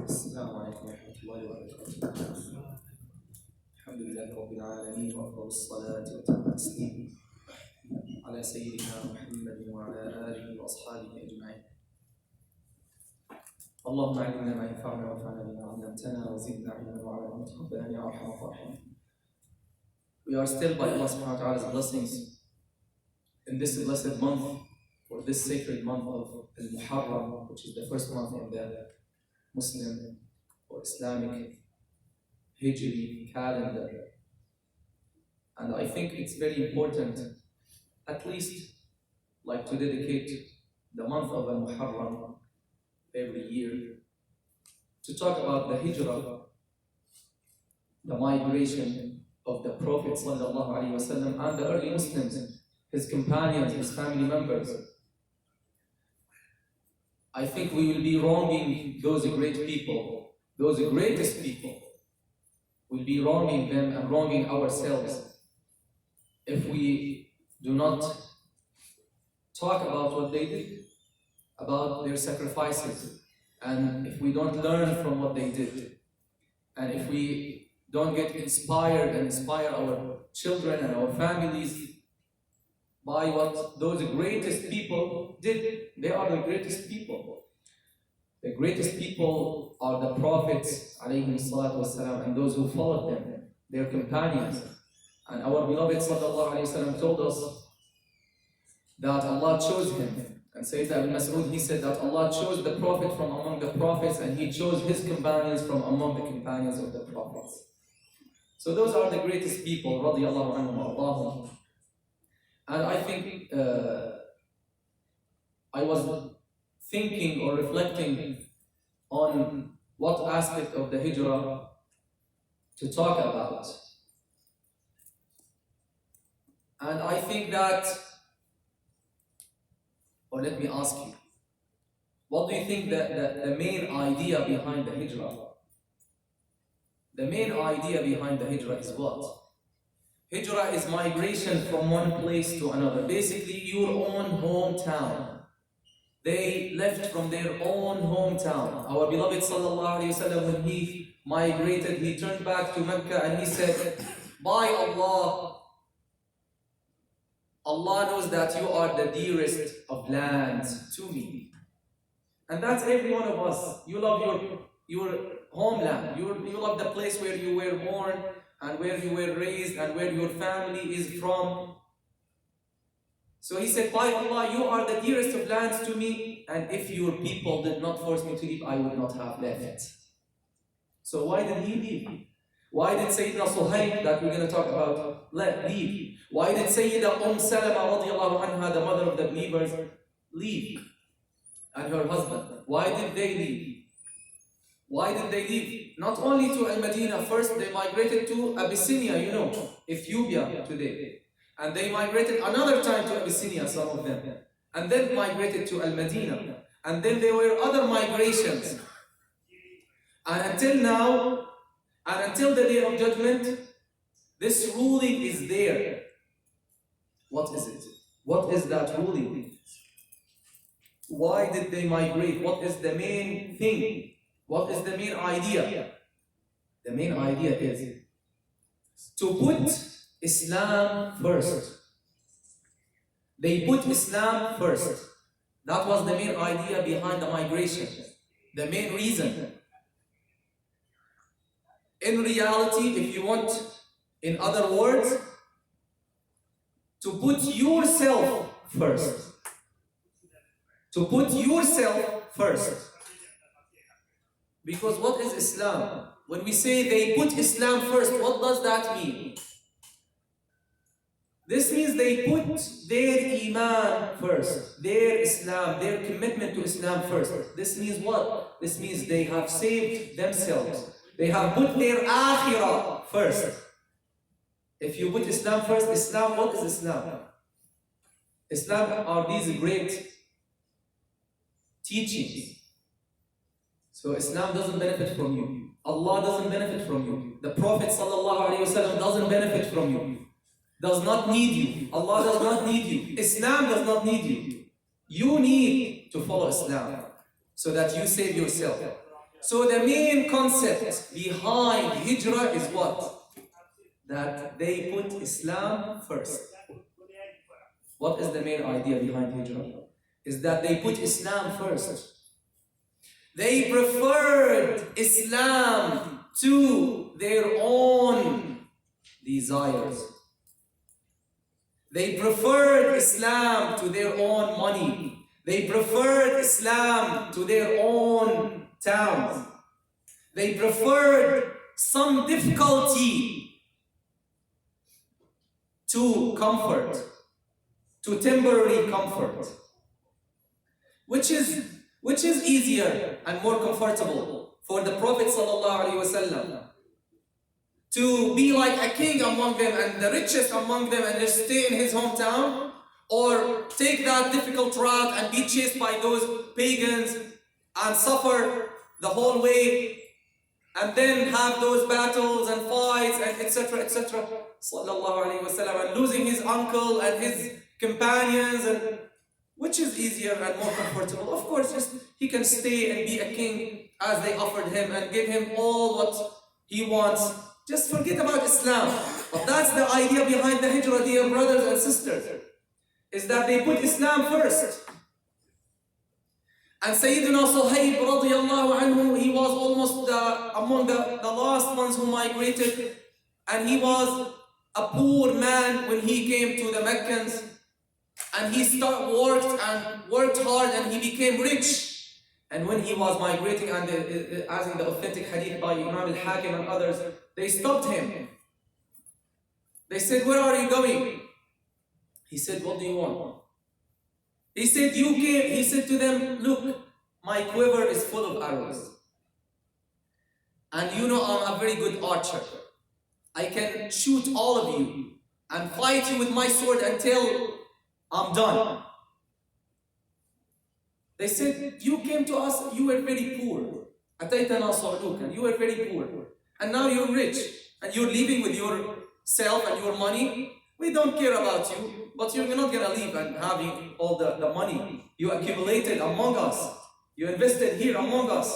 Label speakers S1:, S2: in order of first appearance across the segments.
S1: السلام عليكم ورحمة الله وبركاته. الحمد لله رب العالمين وأفضل الصلاة وأتم التسليم على سيدنا محمد وعلى آله وأصحابه أجمعين. اللهم علمنا ما ينفعنا وانفعنا بما علمتنا وزدنا علما وعلما تقبلا يا أرحم الراحمين. We are still by Allah subhanahu wa ta'ala's blessings in this blessed month, or this sacred month of Al-Muharram, which is the first month in the Muslim or Islamic Hijri calendar. And I think it's very important, at least like to dedicate the month of Al-Muharram every year to talk about the Hijrah, the migration of the Prophet ﷺ and the early Muslims, his companions, his family members. I think we will be wronging those great people, those greatest people. We'll be wronging them and wronging ourselves if we do not talk about what they did, about their sacrifices, and if we don't learn from what they did, and if we don't get inspired and inspire our children and our families by what those greatest people did. They are the greatest people. The greatest people are the prophets ﷺ, and those who followed them, their companions. And our beloved ﷺ told us that Allah chose him. And Sayyidina Ibn Mas'ud, he said that Allah chose the Prophet from among the prophets, and he chose his companions from among the companions of the prophets. So those are the greatest people, radiyallahu anhum wa ardahum. And I think I was thinking or reflecting on what aspect of the Hijrah to talk about. And I think that, or let me ask you, what do you think that the main idea behind the Hijrah? The main idea behind the Hijrah is what? Hijrah is migration from one place to another. Basically, your own hometown. They left from their own hometown. Our beloved sallallahu alayhi wa sallam, when he migrated, he turned back to Mecca and he said, by Allah, Allah knows that you are the dearest of lands to me. And that's every one of us. You love your homeland. You love the place where you were born and where you were raised and where your family is from. So he said, by Allah, you are the dearest of lands to me, and if your people did not force me to leave, I would not have left. So why did he leave? Why did Sayyidina Suhaib, that we're going to talk about, leave? Why did Sayyida Salama radiallahu anha, the mother of the believers, leave? And her husband, why did they leave? Why did they leave? Not only to Al-Madinah, first they migrated to Abyssinia, Ethiopia today. And they migrated another time to Abyssinia, some of them. And then migrated to Al-Madinah. And then there were other migrations. And until now, and until the Day of Judgment, this ruling is there. What is it? What is that ruling? Why did they migrate? What is the main thing? What is the main idea? The main idea is to put Islam first. They put Islam first. That was the main idea behind the migration. The main reason. In reality, if you want, in other words, to put yourself first. To put yourself first. Because what is Islam? When we say they put Islam first, what does that mean? This means they put their Iman first, their Islam, their commitment to Islam first. This means what? This means they have saved themselves. They have put their Akhirah first. If you put Islam first, Islam, what is Islam? Islam are these great teachings. So Islam doesn't benefit from you. Allah doesn't benefit from you. The Prophet ﷺ doesn't benefit from you. Does not need you. Allah does not need you. Islam does not need you. You need to follow Islam so that you save yourself. So the main concept behind Hijrah is what? That they put Islam first. What is the main idea behind Hijrah? Is that they put Islam first. They preferred Islam to their own desires. They preferred Islam to their own money. They preferred Islam to their own towns. They preferred some difficulty to comfort, to temporary comfort. Which is easier and more comfortable for the Prophet ﷺ to be like a king among them and the richest among them and just stay in his hometown, or take that difficult route and be chased by those pagans and suffer the whole way and then have those battles and fights and etc. and losing his uncle and his companions, and which is easier and more comfortable? Of course, just he can stay and be a king as they offered him and give him all what he wants. Just forget about Islam. But that's the idea behind the Hijrah, dear brothers and sisters, is that they put Islam first. And Sayyidina Suhaib radiallahu anhu, he was almost among the last ones who migrated, and he was a poor man when he came to the Meccans. And he worked hard and he became rich. And when he was migrating, and as in the authentic hadith by Imam al-Hakim and others, they stopped him. They said, "Where are you going?" He said, "What do you want?" He said, "You came." He said to them, "Look, my quiver is full of arrows. And you know I'm a very good archer. I can shoot all of you and fight you with my sword until I'm done." They said, "You came to us, you were very poor. أَتَيْتَنَا صَعْلُوكًا. You were very poor. And now you're rich, and you're leaving with yourself and your money. We don't care about you, but you're not going to leave and having all the money you accumulated among us. You invested here among us."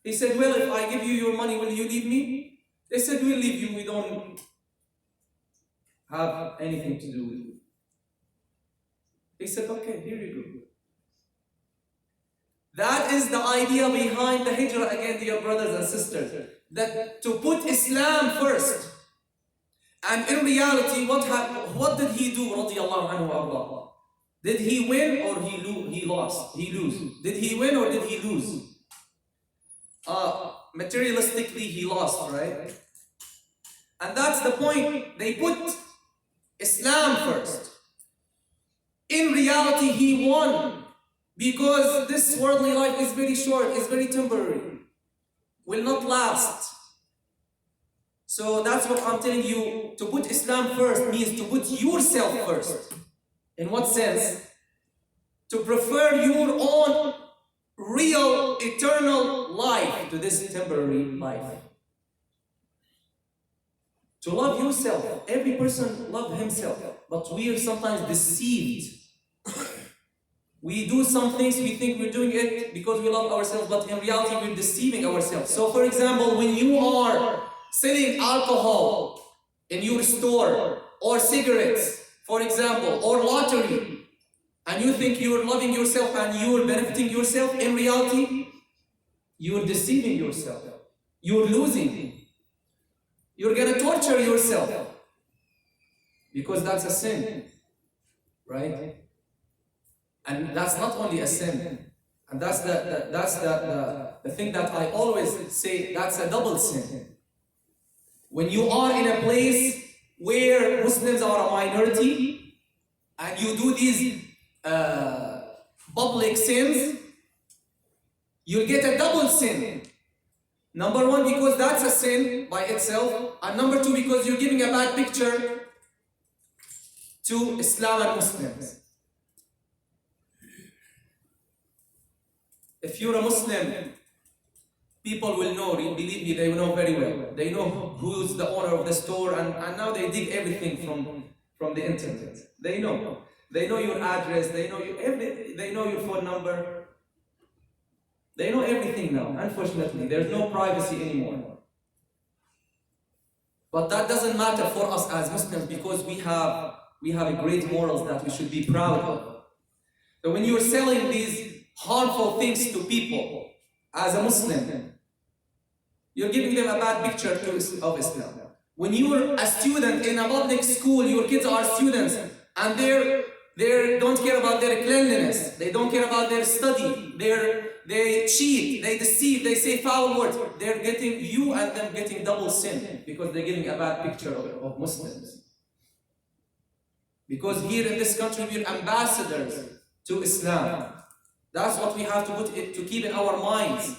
S1: He said, "Well, if I give you your money, will you leave me?" They said, "We'll leave you. We don't have anything to do with you." He said, "Okay, here you go." That is the idea behind the Hijrah again, dear brothers and sisters. That to put Islam first. And in reality, what did he do, radiallahu anhu Allah? Did he win or he lost? He lose. Did he win or did he lose? Materialistically, he lost, right? And that's the point. They put Islam first. In reality, he won. Because this worldly life is very short, is very temporary, will not last. So that's what I'm telling you. To put Islam first means to put yourself first. In what sense? To prefer your own real, eternal life to this temporary life. To love yourself. Every person loves himself. But we are sometimes deceived. We do some things, we think we're doing it because we love ourselves, but in reality we're deceiving ourselves. So for example, when you are selling alcohol in your store, or cigarettes, for example, or lottery, and you think you're loving yourself and you're benefiting yourself, in reality, you're deceiving yourself. You're losing. You're gonna torture yourself. Because that's a sin, right? And that's not only a sin, and that's the thing that I always say, that's a double sin. When you are in a place where Muslims are a minority, and you do these public sins, you'll get a double sin. Number one, because that's a sin by itself, and number two, because you're giving a bad picture to Islam and Muslims. If you're a Muslim, people will know, believe me, they will know very well. They know who's the owner of the store, and now they dig everything from the internet. They know. They know your address, they know your phone number. They know everything now, unfortunately. There's no privacy anymore. But that doesn't matter for us as Muslims because we have great morals that we should be proud of. So when you're selling these harmful things to people as a Muslim, you're giving them a bad picture of Islam. When you're a student in a public school, your kids are students, and they don't care about their cleanliness, they don't care about their study, they cheat, they deceive, they say foul words. They're getting, you and them getting double sin because they're giving a bad picture of Muslims. Because here in this country, we're ambassadors to Islam. That's what we have to keep in our minds.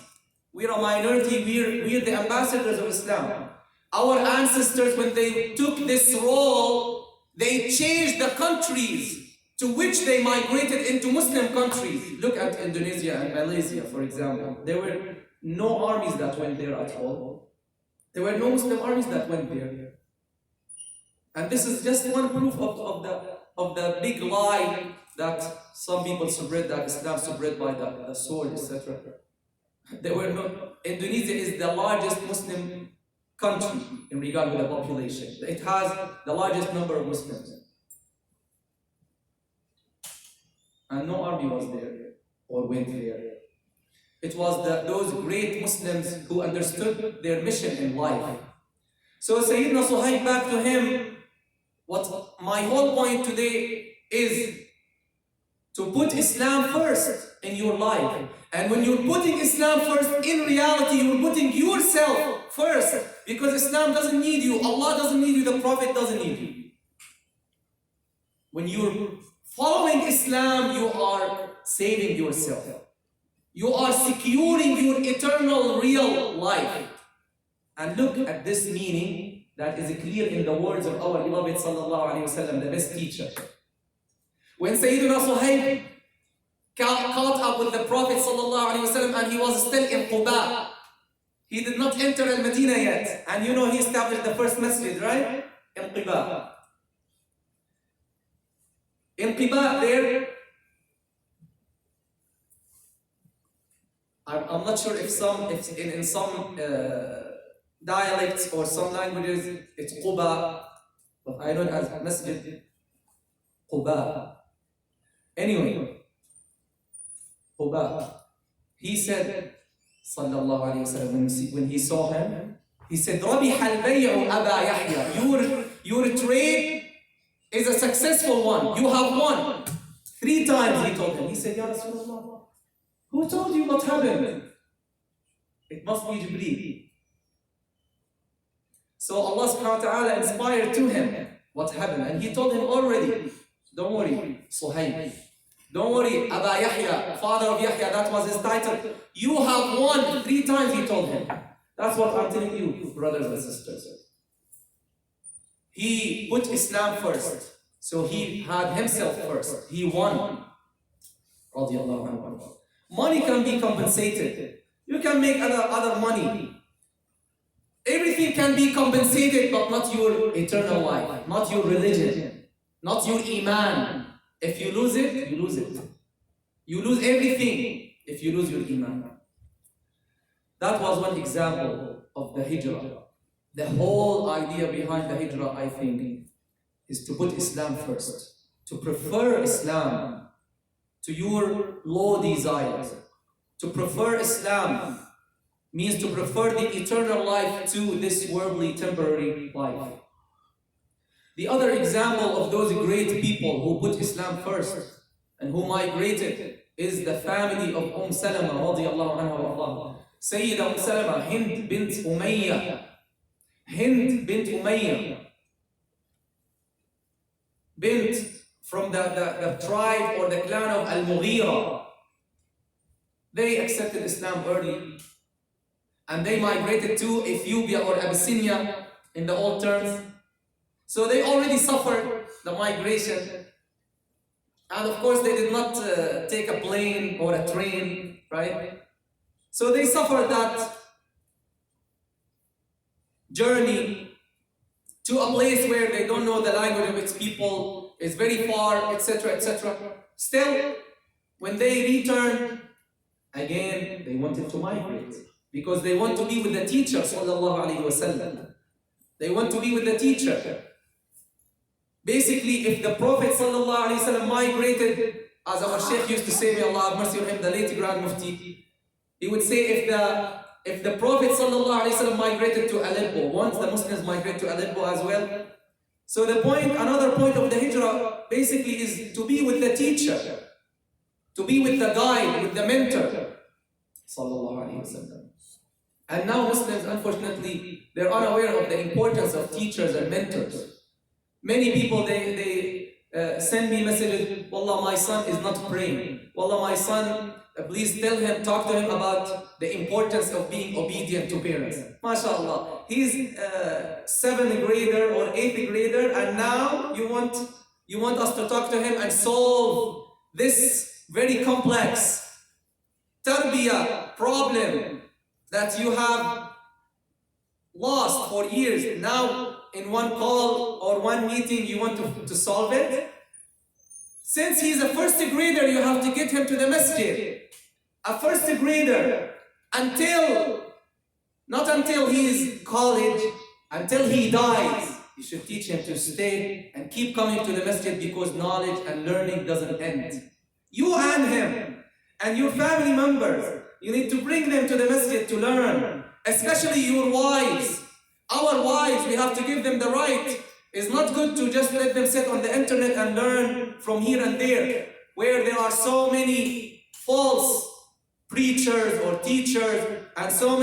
S1: We're a minority, we're the ambassadors of Islam. Our ancestors, when they took this role, they changed the countries to which they migrated into Muslim countries. Look at Indonesia and Malaysia, for example. There were no armies that went there at all. There were no Muslim armies that went there. And this is just one proof of the big lie that some people spread, that Islam spread by the sword, etc. There were no. Indonesia is the largest Muslim country in regard to the population. It has the largest number of Muslims. And no army was there or went there. It was those great Muslims who understood their mission in life. So Sayyidina Suhaib, back to him, what my whole point today is to put Islam first in your life. And when you're putting Islam first, in reality, you're putting yourself first. Because Islam doesn't need you, Allah doesn't need you, the Prophet doesn't need you. When you're following Islam, you are saving yourself. You are securing your eternal real life. And look at this meaning that is clear in the words of our beloved sallallahu alayhi wasallam, the best teacher. When Sayyidina Suhaib caught up with the Prophet sallallahu alayhi wasallam and he was still in Quba. He did not enter al-Madinah yet. And you know he established the first masjid, right? In Quba. In Quba there, I'm not sure if in some dialects or some languages it's Quba, but I know it as Masjid Quba. Anyway, Quba. He said, sallallahu alayhi wasallam, when he saw him, he said, رَبِحَ الْبَيْعُ أَبَا يَحْيَى. Your trade is a successful one. You have won. 3 times he told him. He said, Ya Rasulullah, who told you what happened? It must be Jibreel. So Allah subhanahu wa ta'ala inspired to him what happened. And he told him already, don't worry, Suhaib. Don't worry, Aba Yahya, father of Yahya, that was his title. You have won 3 times, he told him. That's what I'm telling you, brothers and sisters. He put Islam first. So he had himself first. He won. Radiallahu anhu. Money can be compensated. You can make other money. Everything can be compensated, but not your eternal life, not your religion, not your iman. If you lose it, you lose it. You lose everything if you lose your iman. That was one example of the hijrah. The whole idea behind the hijrah, I think, is to put Islam first. To prefer Islam to your low desires. To prefer Islam means to prefer the eternal life to this worldly temporary life. The other example of those great people who put Islam first and who migrated is the family of Salama radiallahu anha wa Allah. Sayyida Salama, Hind bint Umayyah. Hind bint Umayyah. Bint from the tribe or the clan of Al-Mughira. They accepted Islam early. And they migrated to Ethiopia or Abyssinia in the old terms. So they already suffered the migration. And of course they did not take a plane or a train, right? So they suffered that journey to a place where they don't know the language of its people. it's very far, etc., etc. Still, when they returned, again, they wanted to migrate because they want to be with the teacher, sallallahu alaihi wasallam. They want to be with the teacher. Basically, if the Prophet sallallahu alaihi wasallam migrated, as our Sheikh used to say, may Allah have mercy on him, the late Grand Mufti, he would say if the Prophet sallallahu alaihi wasallam migrated to Aleppo, once the Muslims migrate to Aleppo as well. So another point of the hijrah basically is to be with the teacher, to be with the guide, with the mentor, sallallahu alaihi wasallam. And now Muslims, unfortunately, they're unaware of the importance of teachers and mentors. Many people, they send me messages, Wallah, my son is not praying. Wallah, my son, please talk to him about the importance of being obedient to parents. MashaAllah, he's 7th grader or 8th grader, and now you want us to talk to him and solve this very complex tarbiyah problem that you have lost for years. Now, in one call or one meeting, you want to solve it? Since he's a 1st grader, you have to get him to the masjid. A 1st grader, not until he is college, until he dies, you should teach him to stay and keep coming to the masjid because knowledge and learning doesn't end. You and him and your family members, you need to bring them to the masjid to learn, especially your wives. Our wives, we have to give them the right. It's not good to just let them sit on the internet and learn from here and there, where there are so many false preachers or teachers and so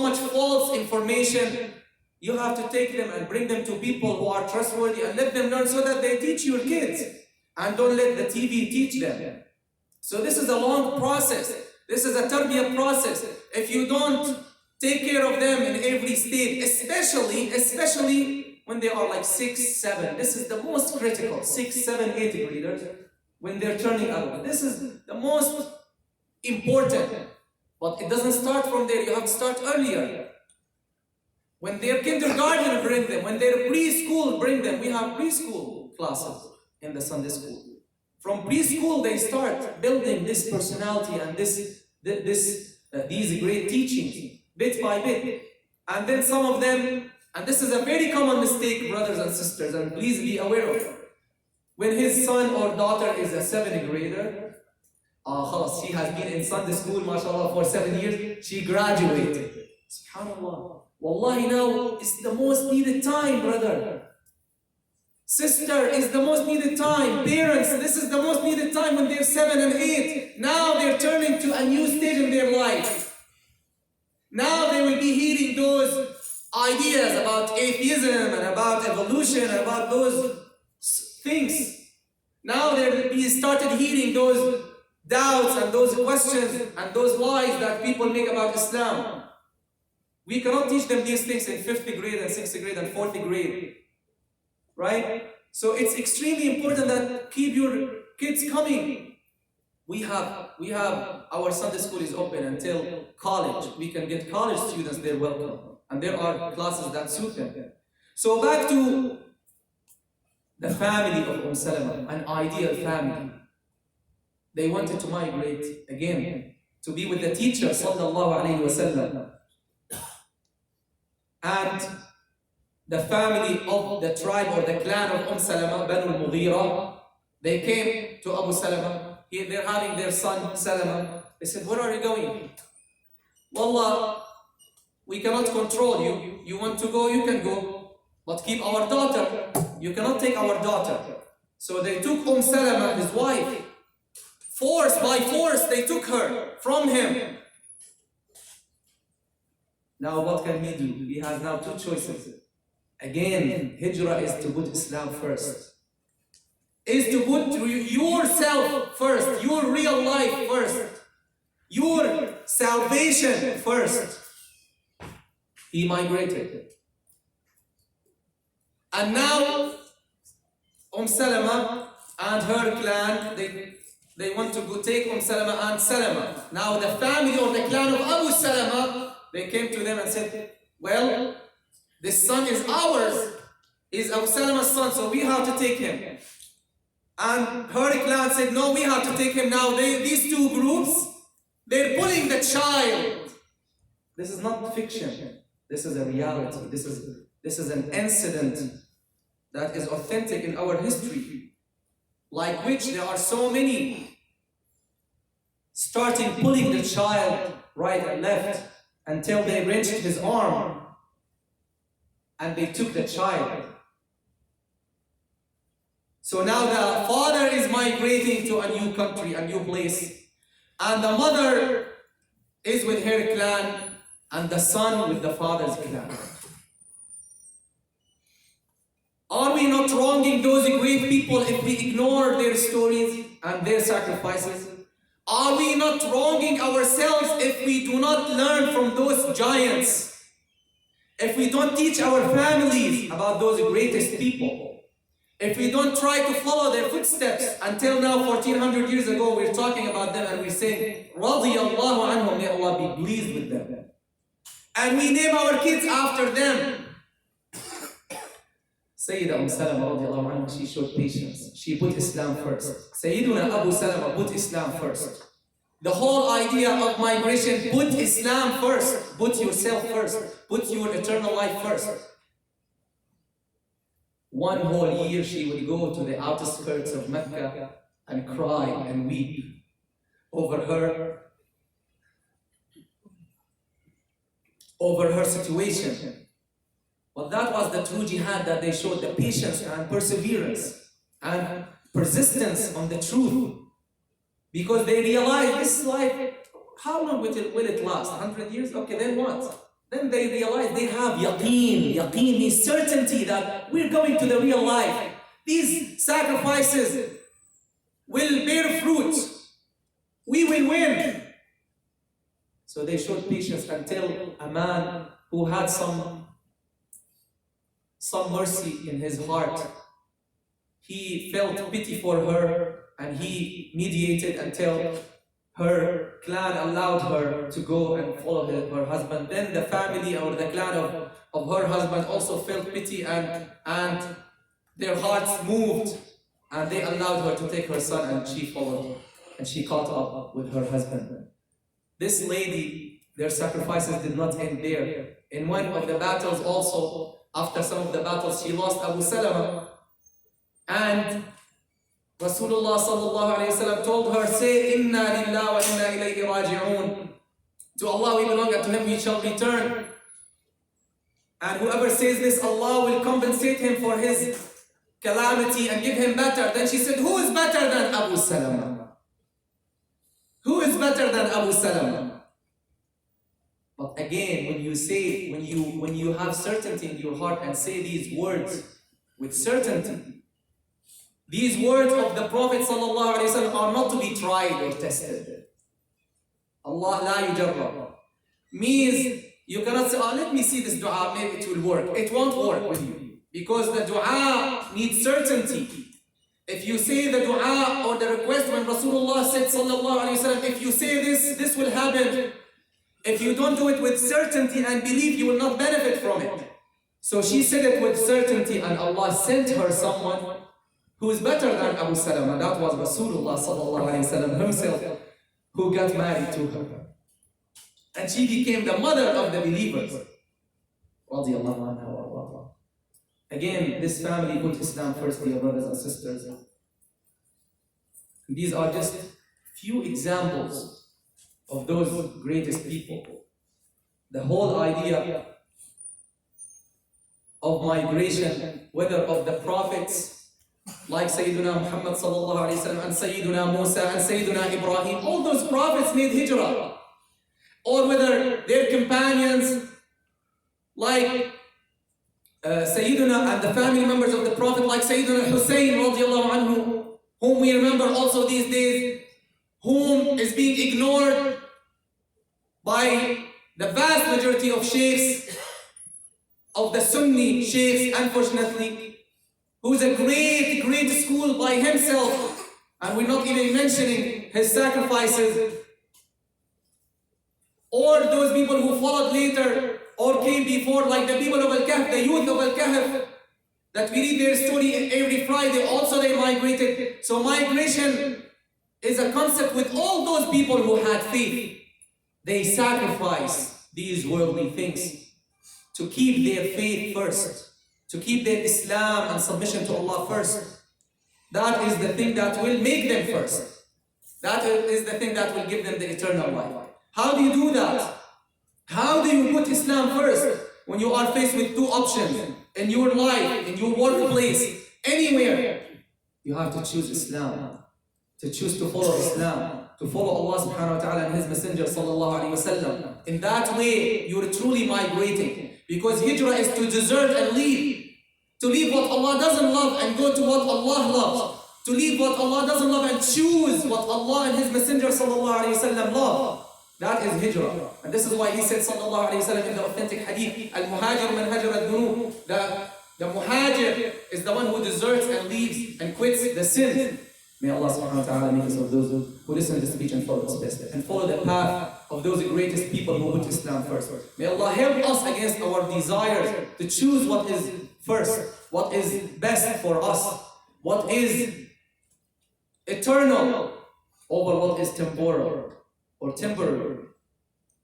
S1: much false information. You have to take them and bring them to people who are trustworthy and let them learn so that they teach your kids. And don't let the TV teach them. So this is a long process. This is a tarbiyah process. If you don't take care of them in every stage, especially when they are like 6, 7. This is the most critical, 6, 7, 8 graders, when they're turning adult. This is the most important. But it doesn't start from there, you have to start earlier. When they're kindergarten, bring them. When they're preschool, bring them. We have preschool classes in the Sunday school. From preschool, they start building this personality and these great teachings, bit by bit. And then some of them, and this is a very common mistake, brothers and sisters, and please be aware of it. When his son or daughter is a 7th grader, she has been in Sunday school, mashallah, for 7 years, she graduated. SubhanAllah. Wallahi, now is the most needed time, brother. Sister, is the most needed time. Parents, this is the most needed time when they're 7 and 8. Now they're turning to a new stage in their life. Now they will be hearing those ideas about atheism and about evolution and about those things. Now they will be started hearing those doubts and those questions and those lies that people make about Islam. We cannot teach them these things in 5th grade and 6th grade and 4th grade. Right? So it's extremely important that keep your kids coming. We have our Sunday school is open until college. We can get college students, they're welcome. And there are classes that suit them. So back to the family of Salama, an ideal family. They wanted to migrate again, to be with the teacher, sallallahu alayhi wasallam. And the family of the tribe or the clan of Salama, Banu al-Mughira, they came to Abu Salama. They're having their son Salama. They said, where are you going? Wallah, we cannot control you. You want to go, you can go. But keep our daughter. You cannot take our daughter. So they took Salama, his wife. By force, they took her from him. Now what can he do? He has now 2 choices. Again, hijrah is to put Islam first. Is to put yourself first, your real life first, your salvation first. He migrated. And now, Salama and her clan, they want to go take Salama and Salama. Now the family or the clan of Abu Salama, they came to them and said, well, this son is ours. He's Abu Salama's son, so we have to take him. And her clan said, no, we have to take him now. These two groups, they're pulling the child. This is not fiction. This is a reality. This is an incident that is authentic in our history, like which there are so many, starting pulling the child right and left until they wrenched his arm and they took the child. So now the father is migrating to a new country, a new place, and the mother is with her clan and the son with the father's clan. Are we not wronging those great people if we ignore their stories and their sacrifices? Are we not wronging ourselves if we do not learn from those giants? If we don't teach our families about those greatest people? If we don't try to follow their footsteps? Until now, 1400 years ago, we're talking about them and we're saying, Radiyallahu anhum, may Allah be pleased with them. And we name our kids after them. Sayyida Salama radiallahu anha, she showed patience. She put Islam first. Sayyiduna Abu Salama put Islam first. The whole idea of migration, put Islam first. Put yourself first. Put your eternal life first. One whole year she would go to the outskirts of Mecca and cry and weep over her situation. But that was the true jihad, that they showed the patience and perseverance and persistence on the truth. Because they realized this life, how long will it last? 100 years? Okay, then what? Then they realized they have yaqeen. Yaqeen means certainty that we're going to the real life. These sacrifices will bear fruit. We will win. So they showed patience until a man who had some mercy in his heart, he felt pity for her and he mediated until her clan allowed her to go and follow her husband. Then the family or the clan of her husband also felt pity and their hearts moved and they allowed her to take her son, and she followed and she caught up with her husband. This lady, their sacrifices did not end there. In one of the battles also, after some of the battles, she lost Abu Salama, and Rasulullah sallallahu alayhi wa sallam told her, say, Inna lillah wa inna ilayhi raji'un. To Allah we belong, and to Him we shall return. And whoever says this, Allah will compensate him for his calamity and give him better. Then she said, who is better than Abu Salama? Who is better than Abu Salama? But again, when you have certainty in your heart and say these words with certainty, these words of the Prophet ﷺ are not to be tried or tested. Allah la yujarrab means you cannot say, oh, let me see this dua, maybe it will work. It won't work with you, because the dua needs certainty. If you say the dua or the request, when Rasulullah said sallallahu alayhi wa sallam, if you say this will happen. If you don't do it with certainty and belief, you will not benefit from it. So she said it with certainty, and Allah sent her someone who is better than Abu Salama. That was Rasulullah sallallahu alayhi wa sallam himself, who got married to her. And she became the mother of the believers. Again, this family put Islam first, dear brothers and sisters. These are just few examples of those greatest people. The whole idea of migration, whether of the prophets like Sayyiduna Muhammad sallallahu alayhi wa sallam and Sayyiduna Musa and Sayyiduna Ibrahim, all those prophets made hijrah. Or whether their companions like Sayyiduna and the family members of the Prophet like Sayyiduna Hussein radiallahu anhu, whom we remember also these days, whom is being ignored by the vast majority of sheikhs, of the Sunni sheikhs, unfortunately, who is a great school by himself, and we're not even mentioning his sacrifices, or those people who followed later or came before, like the people of Al-Kahf, the youth of Al-Kahf, that we read their story every Friday. Also they migrated. So migration is a concept with all those people who had faith. They sacrifice these worldly things to keep their faith first, to keep their Islam and submission to Allah first. That is the thing that will make them first. That is the thing that will give them the eternal life. How do you do that? How do you put Islam first when you are faced with two options in your life, in your workplace, anywhere? You have to choose Islam, to choose to follow Islam, to follow Allah subhanahu wa ta'ala and His Messenger sallallahu alayhi wa sallam. In that way, you're truly migrating. Because hijrah is to desert and leave. To leave what Allah doesn't love and go to what Allah loves. To leave what Allah doesn't love and choose what Allah and His Messenger sallallahu alayhi wa sallam love. That is hijrah. And this is why He said sallallahu alayhi wa sallam in the authentic hadith, Al-Muhajir man hajara al-dhunub. The muhajir is the one who deserts and leaves and quits the sin. May Allah subhanahu wa ta'ala make us of those who listen to the speech and follow its best, and follow the path of those greatest people who put Islam first. May Allah help us against our desires to choose what is first, what is best for us, what is eternal over what is temporal or temporary.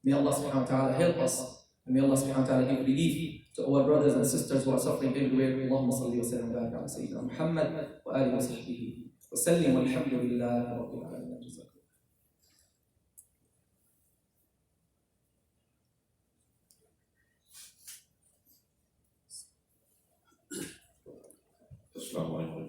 S1: May Allah subhanahu wa ta'ala help us, and may Allah subhanahu wa ta'ala give relief to our brothers and sisters who are suffering everywhere. Allahumma salli wa sallam wa barik ala Sayyidina Muhammad wa alihi wa sahbihi wa sallim walhamdulillahi rabbil alamin.
S2: Assalamu alaikum.